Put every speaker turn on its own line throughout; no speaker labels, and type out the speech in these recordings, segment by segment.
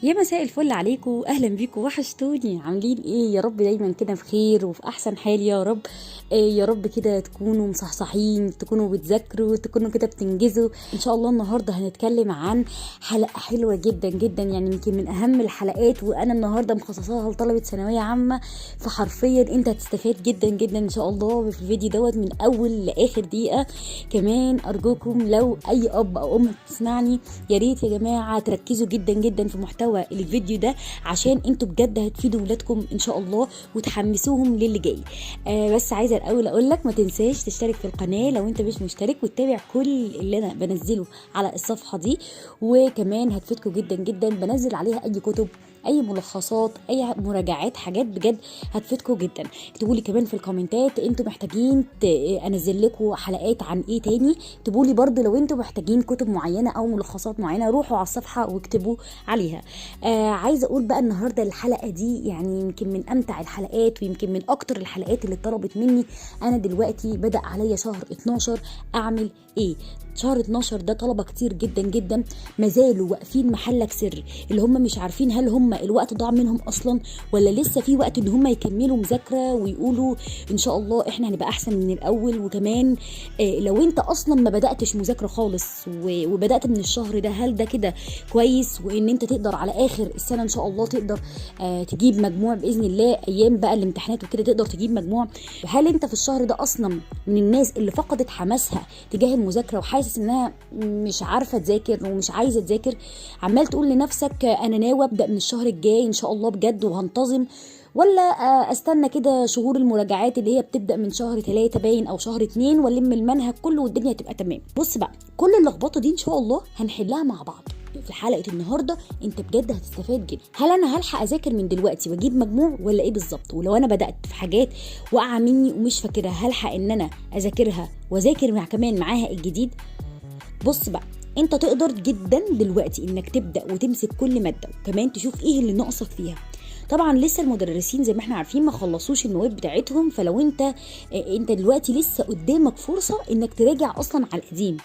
يا مساء الفل عليكم، اهلا بيكم، وحشتوني. عاملين ايه؟ يا رب دايما كده بخير وفي احسن حال يا رب. إيه يا رب كده تكونوا مصحصحين، تكونوا بتذاكروا، تكونوا كده بتنجزوا ان شاء الله. النهارده هنتكلم عن حلقه حلوه جدا جدا، يعني يمكن من اهم الحلقات، وانا النهارده مخصصاها لطلبه ثانويه عامه. فحرفيا انت هتستفاد جدا جدا ان شاء الله في الفيديو دوت من اول لاخر دقيقه. كمان ارجوكم لو اي اب او ام تسمعني، يا ريت يا جماعه تركزوا جدا جدا في محتوى الفيديو ده، عشان انتوا بجد هتفيدوا ولادكم ان شاء الله وتحمسوهم للي جاي. بس عايزه الاول اقول لك ما تنساش تشترك في القناه لو انت مش مشترك، وتتابع كل اللي انا بنزله على الصفحه دي. وكمان هتفيدكم جدا جدا، بنزل عليها اي كتب، اي ملخصات، اي مراجعات، حاجات بجد هتفيدكم جدا. اكتبوا لي كمان في الكومنتات انتوا محتاجين انزل لكم حلقات عن ايه تاني. اكتبوا لي برضو لو انتوا محتاجين كتب معينه او ملخصات معينه، روحوا على الصفحه واكتبوا عليها. عايزه اقول بقى النهارده الحلقه دي يعني يمكن من امتع الحلقات، ويمكن من اكتر الحلقات اللي طلبت مني. انا دلوقتي بدأ عليا شهر 12، اعمل ايه؟ شهر 12 ده طلبه كتير جدا جدا ما زالوا واقفين محلك سر، اللي هم مش عارفين هل هم الوقت ضاع منهم اصلا، ولا لسه في وقت ان هم يكملوا مذاكره ويقولوا ان شاء الله احنا هنبقى احسن من الاول. وكمان لو انت اصلا ما بداتش مذاكره خالص وبدات من الشهر ده، هل ده كده كويس؟ وان انت تقدر على اخر السنه ان شاء الله تقدر تجيب مجموع باذن الله، ايام بقى الامتحانات وكده تقدر تجيب مجموع. هل انت في الشهر ده اصلا من الناس اللي فقدت حماسها تجاه المذاكره وحاسس انها مش عارفه تذاكر ومش عايزه تذاكر، عمال تقول لنفسك انا ناوي ابدا من الشهر الجاي ان شاء الله بجد وهنتظم، ولا استنى كده شهور المراجعات اللي هي بتبدا من شهر 3 باين او شهر 2 والم المنهج كله والدنيا تبقى تمام؟ بص بقى، كل اللخبطه دي ان شاء الله هنحلها مع بعض في حلقه النهارده. انت بجد هتستفاد جدا. هل انا هلحق اذاكر من دلوقتي واجيب مجموع ولا ايه بالظبط؟ ولو انا بدات في حاجات واقعه مني ومش فاكرها، هلحق ان انا اذاكرها واذاكر كمان معاها الجديد؟ بص بقى، انت تقدر جدا دلوقتي انك تبدا وتمسك كل ماده، وكمان تشوف ايه اللي ناقصك فيها. طبعا لسه المدرسين زي ما احنا عارفين ما خلصوش النواب بتاعتهم، فلو انت دلوقتي لسه قدامك فرصه انك تراجع اصلا على القديم.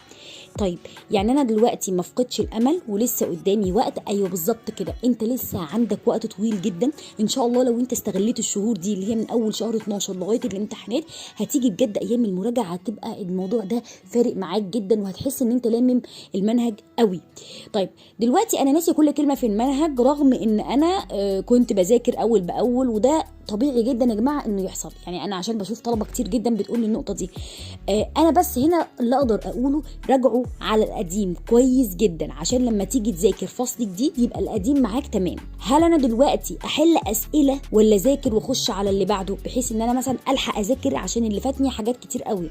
طيب يعني انا دلوقتي ما فقدتش الامل ولسه قدامي وقت؟ ايوه بالظبط كده، انت لسه عندك وقت طويل جدا ان شاء الله. لو انت استغليت الشهور دي اللي هي من اول شهر 12 لغايه الامتحانات، هتيجي بجد ايام المراجعه هتبقى الموضوع ده فارق معاك جدا، وهتحس ان انت لامم المنهج قوي. طيب دلوقتي انا ناسي كل كلمه في المنهج، رغم ان انا كنت بذاكر اول باول، وده طبيعي جدا يا جماعه انه يحصل. يعني انا عشان بشوف طلبه كتير جدا بتقول لي النقطه دي. انا بس هنا اللي اقدر اقوله راجعوا على القديم كويس جدا، عشان لما تيجي تذاكر فصل جديد يبقى القديم معاك تمام. هل انا دلوقتي احل اسئله ولا اذاكر واخش على اللي بعده، بحيث ان انا مثلا الحق اذاكر عشان اللي فاتني حاجات كتير قوي؟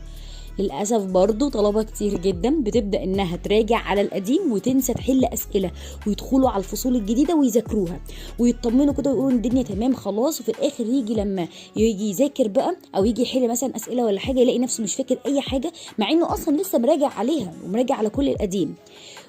للأسف برضو طلبة كتير جدا بتبدأ انها تراجع على القديم وتنسى تحل أسئلة، ويدخلوا على الفصول الجديدة ويذاكروها ويطمنوا كده ويقولوا الدنيا تمام خلاص، وفي الآخر يجي لما يجي يذاكر بقى أو يجي يحل مثلا أسئلة ولا حاجة، يلاقي نفسه مش فاكر أي حاجة، مع إنه أصلا لسه مراجع عليها ومراجع على كل القديم.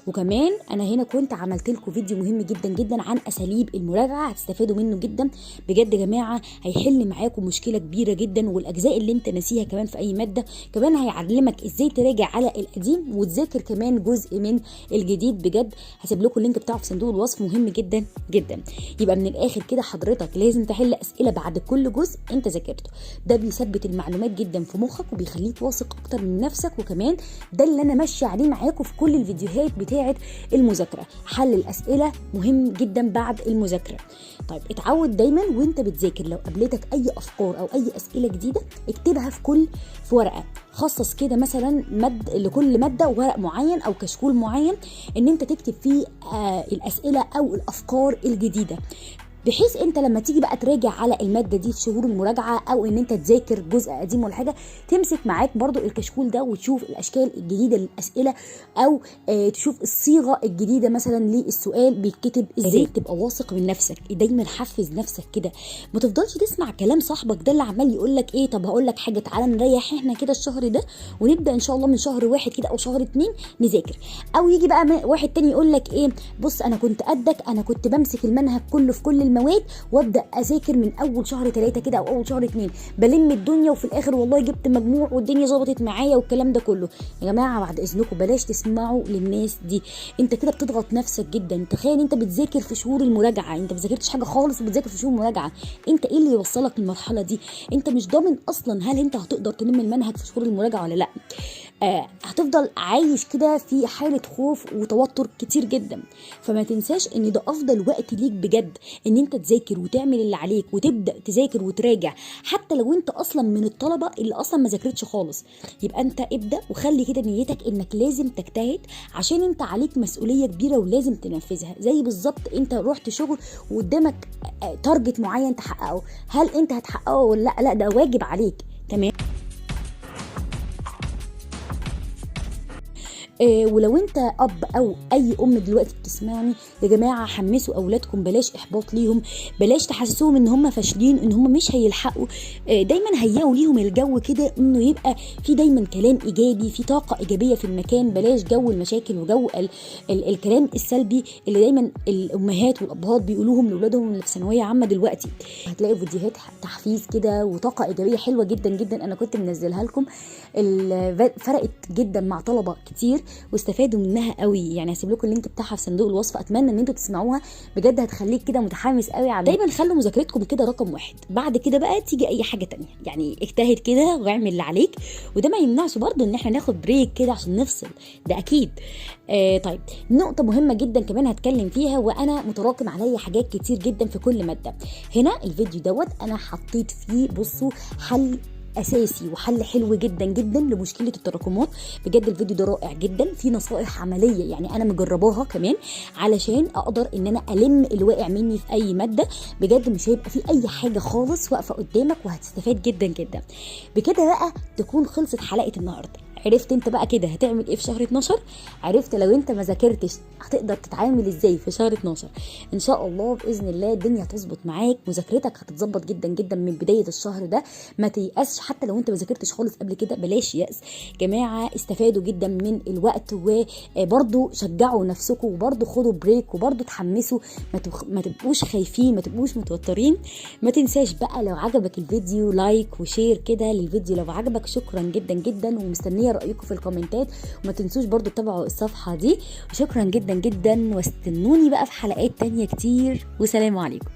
وكمان انا هنا كنت عملت لكم فيديو مهم جدا جدا عن اساليب المراجعه، هتستفادوا منه جدا بجد يا جماعه. هيحل معاكم مشكله كبيره جدا، والاجزاء اللي انت ناسيها كمان في اي ماده كمان هيعلمك ازاي تراجع على القديم وتذاكر كمان جزء من الجديد. بجد هسيب لكم اللينك بتاعه في صندوق الوصف، مهم جدا جدا. يبقى من الاخر كده حضرتك لازم تحل اسئله بعد كل جزء انت ذاكرته، ده بيثبت المعلومات جدا في مخك وبيخليك واثق اكتر من نفسك. وكمان ده اللي انا ماشيه عليه معاكم في كل الفيديوهات بتاعه المذاكره، حل الاسئله مهم جدا بعد المذاكره. طيب اتعود دايما وانت بتذاكر لو قابلتك اي افكار او اي اسئله جديده اكتبها في ورقه، خصص كده مثلا لكل ماده ورق معين او كشكول معين ان انت تكتب فيه الاسئله او الافكار الجديده، بحيث انت لما تيجي بقى تراجع على الماده دي في شهور المراجعه، او ان انت تذاكر جزء قديم ولا حاجه، تمسك معاك برضو الكشكول ده وتشوف الاشكال الجديده للاسئله، او تشوف الصيغه الجديده مثلا للسؤال بيتكتب ازاي. تبقى واثق من نفسك، دايما حفز نفسك كده، ما تفضلش تسمع كلام صاحبك ده اللي عمال يقول لك ايه طب هقول لك حاجه تعالى نريح احنا كده الشهر ده ونبدا ان شاء الله من شهر 1 كده او شهر 2 نذاكر. او يجي بقى واحد تاني يقول لك ايه بص انا كنت قدك، انا كنت بمسك المنهج كله في كل المواد وابدا اذاكر من اول شهر 3 كده او اول شهر 2، بلم الدنيا وفي الاخر والله جبت مجموع والدنيا ظبطت معايا والكلام ده كله. يا جماعه بعد اذنكم بلاش تسمعوا للناس دي، انت كده بتضغط نفسك جدا. تخيل انت بتذاكر في شهور المراجعه، انت ما ذاكرتش حاجه خالص وبتذاكر في شهور المراجعه، انت ايه اللي يوصلك للمرحله دي؟ انت مش ضامن اصلا هل انت هتقدر تلم المنهج في شهور المراجعه ولا لا. هتفضل عايش كده في حالة خوف وتوتر كتير جدا. فما تنساش ان ده افضل وقت ليك بجد، ان انت تذاكر وتعمل اللي عليك وتبدأ تذاكر وتراجع، حتى لو انت اصلا من الطلبة اللي اصلا ما ذاكرتش خالص. يبقى انت ابدأ وخلي كده نيتك انك لازم تجتهد، عشان انت عليك مسؤولية كبيرة ولازم تنفذها. زي بالظبط انت رحت شغل وقدامك تارجت معين تحققه، هل انت هتحققه ولا لا؟ لا، ده واجب عليك. تمام. ولو انت اب او اي ام دلوقتي بتسمعني، يا جماعه حمسوا اولادكم، بلاش احباط ليهم، بلاش تحسسوهم ان هم فاشلين، ان هم مش هيلحقوا. دايما هيئوا ليهم الجو كده انه يبقى في دايما كلام ايجابي، في طاقه ايجابيه في المكان. بلاش جو المشاكل وجو الكلام السلبي اللي دايما الامهات والابهات بيقولوهم لاولادهم اللي في ثانويه عامه دلوقتي. هتلاقي فيديوهات تحفيز كده وطاقه ايجابيه حلوه جدا جدا، انا كنت منزلها لكم، فرقت جدا مع طلبه كتير واستفادوا منها قوي. يعني هسيب لكم اللينك بتاعها في صندوق الوصف، اتمنى ان انتوا تسمعوها بجد، هتخليك كده متحمس قوي. دايما خلوا مذاكرتكم كده رقم 1، بعد كده بقى تيجي اي حاجه تانية. يعني اجتهد كده واعمل اللي عليك، وده ما يمنعش برضو ان احنا ناخد بريك كده عشان نفصل، ده اكيد. طيب، نقطه مهمه جدا كمان هتكلم فيها، وانا متراكم عليا حاجات كتير جدا في كل ماده. هنا الفيديو دوت انا حطيت فيه، بصوا، حل اساسي وحل حلو جدا جدا لمشكله التراكمات. بجد الفيديو ده رائع جدا، فيه نصائح عمليه يعني انا مجرباها كمان علشان اقدر ان انا الم الواقع مني في اي ماده. بجد مش هيبقى فيه اي حاجه خالص واقفه قدامك، وهتستفاد جدا جدا. بكده بقى تكون خلصت حلقه النهارده. عرفت انت بقى كده هتعمل ايه في شهر 12؟ عرفت لو انت ما ذاكرتش هتقدر تتعامل ازاي في شهر 12؟ ان شاء الله باذن الله الدنيا هتظبط معاك، مذاكرتك هتتظبط جدا جدا من بدايه الشهر ده. ما تيأسش حتى لو انت ما ذاكرتش خالص قبل كده، بلاش يأس. جماعه استفادوا جدا من الوقت، وبرضو شجعوا نفسكم، وبرضو خدوا بريك، وبرضو تحمسوا، ما تبقوش خايفين، ما تبقوش متوترين. ما تنساش بقى لو عجبك الفيديو لايك وشير كده للفيديو لو عجبك. شكرا جدا جدا، ومستنيه رأيكم في الكومنتات، وما تنسوش برضو تتابعوا الصفحة دي. وشكرا جدا جدا، واستنوني بقى في حلقات تانية كتير، وسلام عليكم.